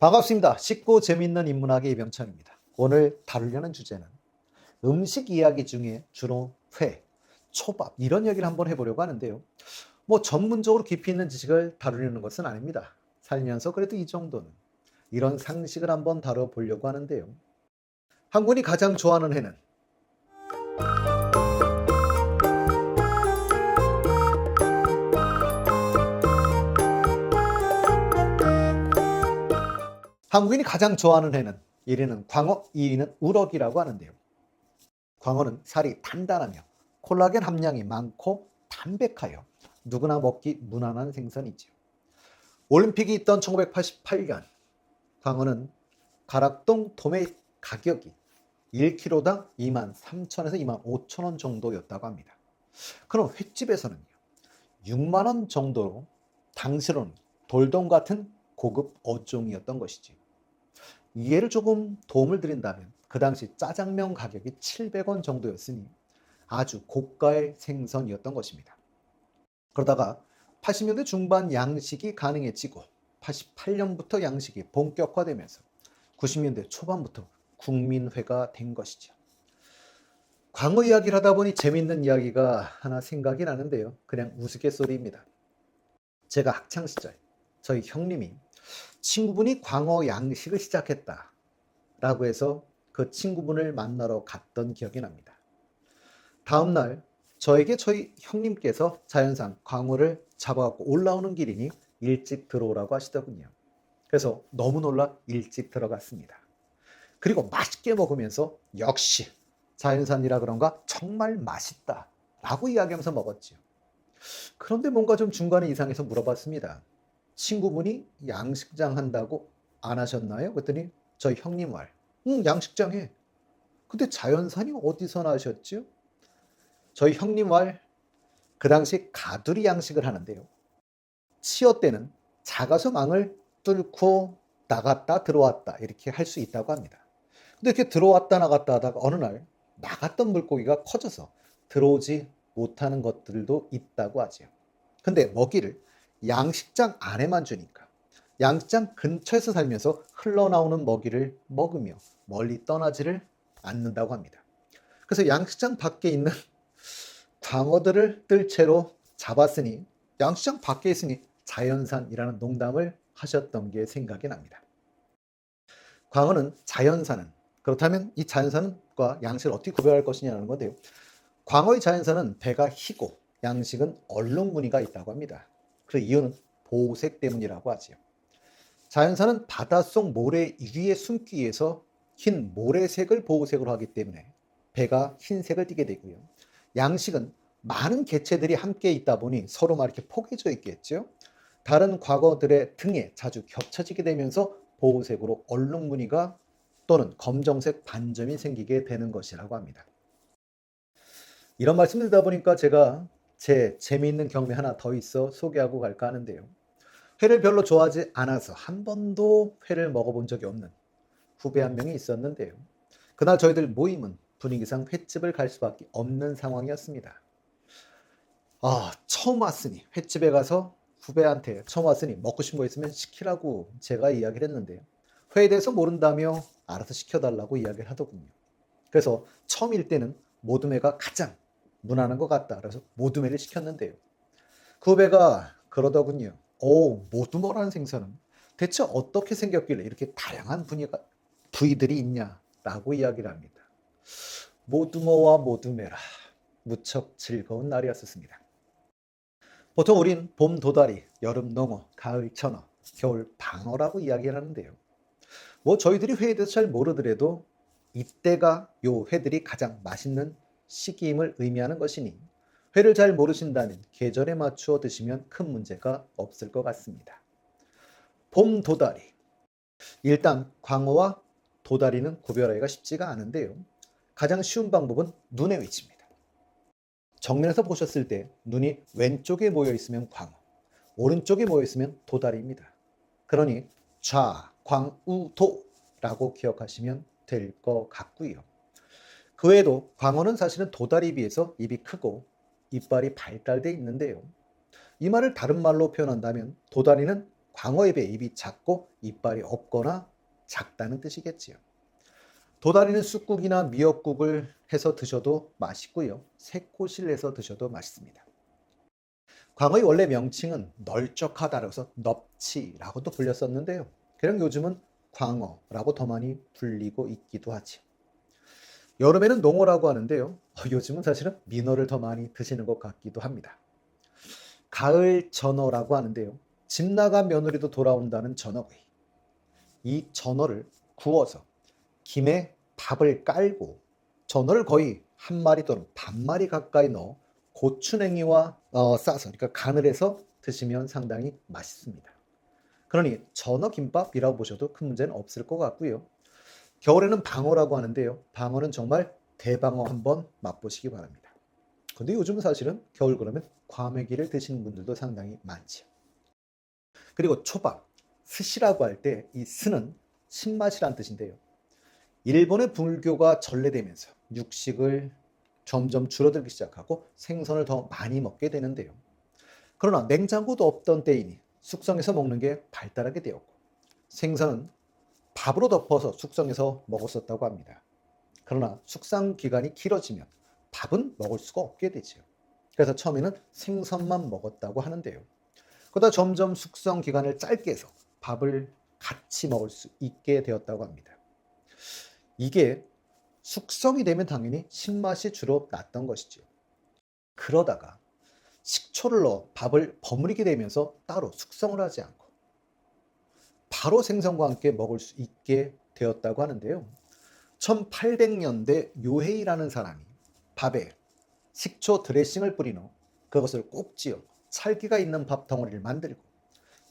반갑습니다. 쉽고 재미있는 인문학의 이병찬입니다. 오늘 다루려는 주제는 음식 이야기 중에 주로 회, 초밥 이런 얘기를 한번 해보려고 하는데요. 전문적으로 깊이 있는 지식을 다루려는 것은 아닙니다. 살면서 그래도 이 정도는 이런 상식을 한번 다뤄보려고 하는데요. 한국인이 가장 좋아하는 회는 한국인이 가장 좋아하는 회는 1위는 광어, 2위는 우럭이라고 하는데요. 광어는 살이 단단하며 콜라겐 함량이 많고 담백하여 누구나 먹기 무난한 생선이지요. 올림픽이 있던 1988년 광어는 가락동 도매 가격이 1kg당 23,000원에서 25,000원 정도였다고 합니다. 그럼 횟집에서는요 6만 원 정도로 당시로는 돌돔 같은 고급 어종이었던 것이지. 이해를 조금 도움을 드린다면 그 당시 짜장면 가격이 700원 정도였으니 아주 고가의 생선이었던 것입니다. 그러다가 80년대 중반 양식이 가능해지고 88년부터 양식이 본격화되면서 90년대 초반부터 국민회가 된 것이죠. 광어 이야기를 하다 보니 재밌는 이야기가 하나 생각이 나는데요. 그냥 우스갯소리입니다. 제가 학창시절 저희 형님이 친구분이 광어 양식을 시작했다라고 해서 그 친구분을 만나러 갔던 기억이 납니다. 다음날 저에게 저희 형님께서 자연산 광어를 잡아갖고 올라오는 길이니 일찍 들어오라고 하시더군요. 그래서 너무 놀라 일찍 들어갔습니다. 그리고 맛있게 먹으면서 역시 자연산이라 그런가 정말 맛있다 라고 이야기하면서 먹었죠. 그런데 뭔가 좀 중간에 이상해서 물어봤습니다. 친구분이 양식장 한다고 안 하셨나요? 그랬더니 저희 형님 말, 양식장 해. 근데 자연산이 어디서 나셨죠? 저희 형님 말, 그 당시 가두리 양식을 하는데요. 치어 때는 작아서 망을 뚫고 나갔다 들어왔다 이렇게 할 수 있다고 합니다. 근데 이렇게 들어왔다 나갔다 하다가 어느 날 나갔던 물고기가 커져서 들어오지 못하는 것들도 있다고 하죠. 근데 먹이를 양식장 안에만 주니까 양식장 근처에서 살면서 흘러나오는 먹이를 먹으며 멀리 떠나지를 않는다고 합니다. 그래서 양식장 밖에 있는 광어들을 뜰채로 잡았으니 양식장 밖에 있으니 자연산이라는 농담을 하셨던 게 생각이 납니다. 광어는 자연산은, 그렇다면 이 자연산과 양식을 어떻게 구별할 것이냐는 건데요. 광어의 자연산은 배가 희고 양식은 얼룩무늬가 있다고 합니다. 그 이유는 보호색 때문이라고 하지요. 자연산은 바닷속 모래 위에 숨기 위해서 흰 모래색을 보호색으로 하기 때문에 배가 흰색을 띠게 되고요. 양식은 많은 개체들이 함께 있다 보니 서로 막 이렇게 포개져 있겠죠. 다른 광어들의 등에 자주 겹쳐지게 되면서 보호색으로 얼룩무늬가 또는 검정색 반점이 생기게 되는 것이라고 합니다. 이런 말씀을 드리다 보니까 제가 제 재미있는 경험이 하나 더 있어 소개하고 갈까 하는데요. 회를 별로 좋아하지 않아서 한 번도 회를 먹어본 적이 없는 후배 한 명이 있었는데요. 그날 저희들 모임은 분위기상 횟집을 갈 수밖에 없는 상황이었습니다. 처음 왔으니 횟집에 가서 후배한테 처음 왔으니 먹고 싶은 거 있으면 시키라고 제가 이야기를 했는데요. 회에 대해서 모른다며 알아서 시켜달라고 이야기를 하더군요. 그래서 처음일 때는 모둠회가 가장 무난한 것 같다. 그래서 모둠회를 시켰는데요. 그 후배가 그러더군요. 모둠어라는 생선은 대체 어떻게 생겼길래 이렇게 다양한 부위들이 있냐라고 이야기를 합니다. 모둠어와 모둠회라 무척 즐거운 날이었습니다. 보통 우린 봄 도다리, 여름 농어, 가을 천어, 겨울 방어라고 이야기를 하는데요. 저희들이 회에 대해서 잘 모르더라도 이때가 요 회들이 가장 맛있는 시기임을 의미하는 것이니 회를 잘 모르신다면 계절에 맞추어 드시면 큰 문제가 없을 것 같습니다. 봄 도다리. 일단 광어와 도다리는 구별하기가 쉽지가 않은데요. 가장 쉬운 방법은 눈의 위치입니다. 정면에서 보셨을 때 눈이 왼쪽에 모여 있으면 광어, 오른쪽에 모여 있으면 도다리입니다. 그러니 좌, 광, 우, 도라고 기억하시면 될 것 같고요. 그 외에도 광어는 사실은 도다리에 비해서 입이 크고 이빨이 발달되어 있는데요. 이 말을 다른 말로 표현한다면 도다리는 광어에 비해 입이 작고 이빨이 없거나 작다는 뜻이겠지요. 도다리는 쑥국이나 미역국을 해서 드셔도 맛있고요. 새꼬시를 해서 드셔도 맛있습니다. 광어의 원래 명칭은 널쩍하다라서 넙치라고도 불렸었는데요. 그냥 요즘은 광어라고 더 많이 불리고 있기도 하죠. 여름에는 농어라고 하는데요. 요즘은 사실은 민어를 더 많이 드시는 것 같기도 합니다. 가을 전어라고 하는데요. 집 나간 며느리도 돌아온다는 전어구이. 이 전어를 구워서 김에 밥을 깔고 전어를 거의 한 마리 또는 반 마리 가까이 넣어 고추냉이와 싸서 그러니까 간을 해서 드시면 상당히 맛있습니다. 그러니 전어 김밥이라고 보셔도 큰 문제는 없을 것 같고요. 겨울에는 방어라고 하는데요. 방어는 정말 대방어 한번 맛보시기 바랍니다. 근데 요즘은 사실은 겨울 그러면 과메기를 드시는 분들도 상당히 많지요. 그리고 초밥, 스시라고 할 때 이 스는 신맛이란 뜻인데요. 일본의 불교가 전래되면서 육식을 점점 줄어들기 시작하고 생선을 더 많이 먹게 되는데요. 그러나 냉장고도 없던 때이니 숙성해서 먹는 게 발달하게 되었고 생선은 밥으로 덮어서 숙성해서 먹었었다고 합니다. 그러나 숙성 기간이 길어지면 밥은 먹을 수가 없게 되지요. 그래서 처음에는 생선만 먹었다고 하는데요. 그러다 점점 숙성 기간을 짧게 해서 밥을 같이 먹을 수 있게 되었다고 합니다. 이게 숙성이 되면 당연히 신맛이 주로 났던 것이죠. 그러다가 식초를 넣어 밥을 버무리게 되면서 따로 숙성을 하지 않고 바로 생선과 함께 먹을 수 있게 되었다고 하는데요. 1800년대 요헤이라는 사람이 밥에 식초 드레싱을 뿌린 후 그것을 꼭지어 찰기가 있는 밥 덩어리를 만들고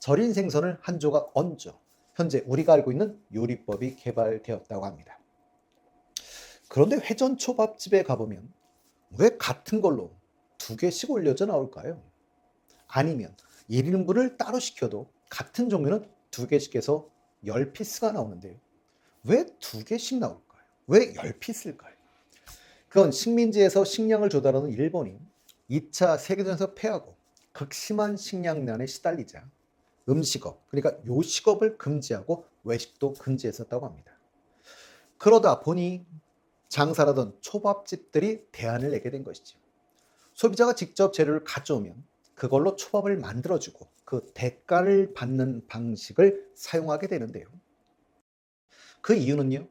절인 생선을 한 조각 얹어 현재 우리가 알고 있는 요리법이 개발되었다고 합니다. 그런데 회전 초밥집에 가보면 왜 같은 걸로 두 개씩 올려져 나올까요? 아니면 1인분을 따로 시켜도 같은 종류는 두 개씩 해서 10피스가 나오는데요. 왜 두 개씩 나올까요? 왜 10피스일까요? 그건 식민지에서 식량을 조달하는 일본이 2차 세계대전에서 패하고 극심한 식량난에 시달리자 음식업, 그러니까 요식업을 금지하고 외식도 금지했었다고 합니다. 그러다 보니 장사라던 초밥집들이 대안을 내게 된 것이죠. 소비자가 직접 재료를 가져오면 그걸로 초밥을 만들어주고 그 대가를 받는 방식을 사용하게 되는데요. 그 이유는요.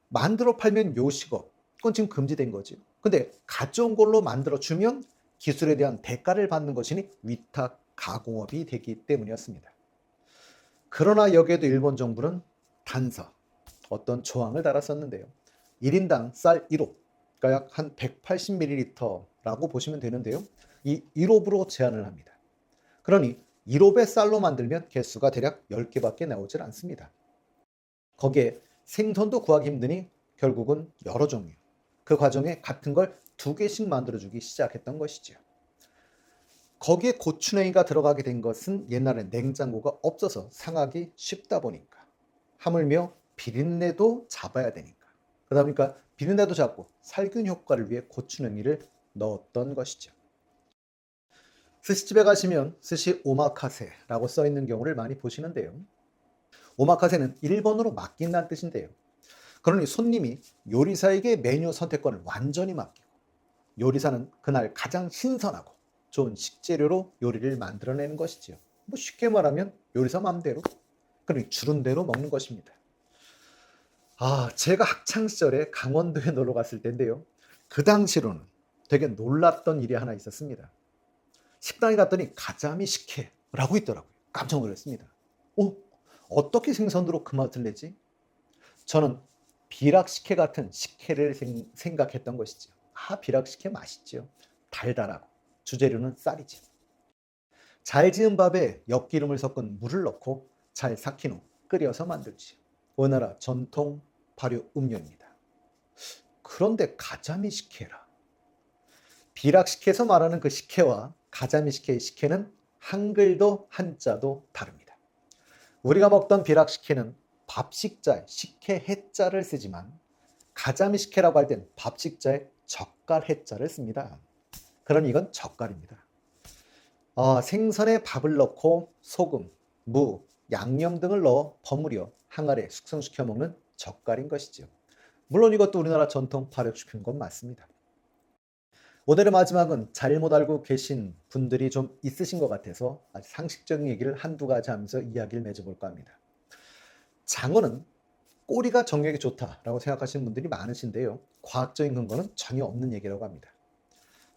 만들어 팔면 요식업, 그건 지금 금지된 거죠. 근데 가져온 걸로 만들어주면 기술에 대한 대가를 받는 것이니 위탁 가공업이 되기 때문이었습니다. 그러나 여기에도 일본 정부는 단서, 어떤 조항을 달았었는데요. 1인당 쌀 1호, 그러니까 약 한 180ml라고 보시면 되는데요. 이 1홉으로 제한을 합니다. 그러니 1홉의 쌀로 만들면 개수가 대략 10개밖에 나오질 않습니다. 거기에 생선도 구하기 힘드니 결국은 여러 종류, 그 과정에 같은 걸 두 개씩 만들어주기 시작했던 것이죠. 거기에 고추냉이가 들어가게 된 것은 옛날에 냉장고가 없어서 상하기 쉽다 보니까 하물며 비린내도 잡아야 되니까 그러다 보니까 비린내도 잡고 살균 효과를 위해 고추냉이를 넣었던 것이죠. 스시집에 가시면 스시 오마카세라고 써 있는 경우를 많이 보시는데요. 오마카세는 일본어로 맡긴다는 뜻인데요. 그러니 손님이 요리사에게 메뉴 선택권을 완전히 맡기고 요리사는 그날 가장 신선하고 좋은 식재료로 요리를 만들어내는 것이지요. 뭐 쉽게 말하면 요리사 마음대로, 그러니 주는 대로 먹는 것입니다. 제가 학창 시절에 강원도에 놀러 갔을 때인데요. 그 당시로는 되게 놀랐던 일이 하나 있었습니다. 식당에 갔더니 가자미 식혜라고 있더라고요. 깜짝 놀랐습니다. 어떻게 생선으로 그 맛을 내지? 저는 비락식혜 같은 식혜를 생각했던 것이죠. 비락식혜 맛있죠. 달달하고 주재료는 쌀이죠. 잘 지은 밥에 엿기름을 섞은 물을 넣고 잘 삭힌 후 끓여서 만들지요. 우리나라 전통 발효 음료입니다. 그런데 가자미 식혜라. 비락식혜에서 말하는 그 식혜와 가자미 식혜의 식혜는 한글도 한자도 다릅니다. 우리가 먹던 비락식혜는 밥식자에 식혜 해자를 쓰지만 가자미 식혜라고 할 땐 밥식자에 젓갈 해자를 씁니다. 그러니 이건 젓갈입니다. 생선에 밥을 넣고 소금, 무, 양념 등을 넣어 버무려 항아리에 숙성시켜 먹는 젓갈인 것이지요. 물론 이것도 우리나라 전통 발효식품인 건 맞습니다. 오늘의 마지막은 잘못 알고 계신 분들이 좀 있으신 것 같아서 아주 상식적인 얘기를 한두 가지 하면서 이야기를 맺어볼까 합니다. 장어는 꼬리가 정력에 좋다라고 생각하시는 분들이 많으신데요. 과학적인 근거는 전혀 없는 얘기라고 합니다.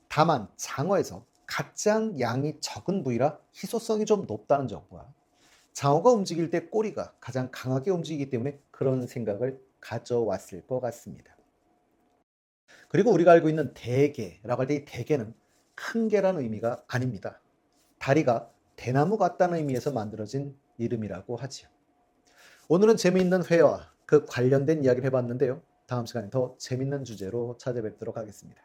다만 장어에서 가장 양이 적은 부위라 희소성이 좀 높다는 점과 장어가 움직일 때 꼬리가 가장 강하게 움직이기 때문에 그런 생각을 가져왔을 것 같습니다. 그리고 우리가 알고 있는 대게라고 할 때 이 대게는 큰 게라는 의미가 아닙니다. 다리가 대나무 같다는 의미에서 만들어진 이름이라고 하지요. 오늘은 재미있는 회와 그 관련된 이야기를 해봤는데요. 다음 시간에 더 재밌는 주제로 찾아뵙도록 하겠습니다.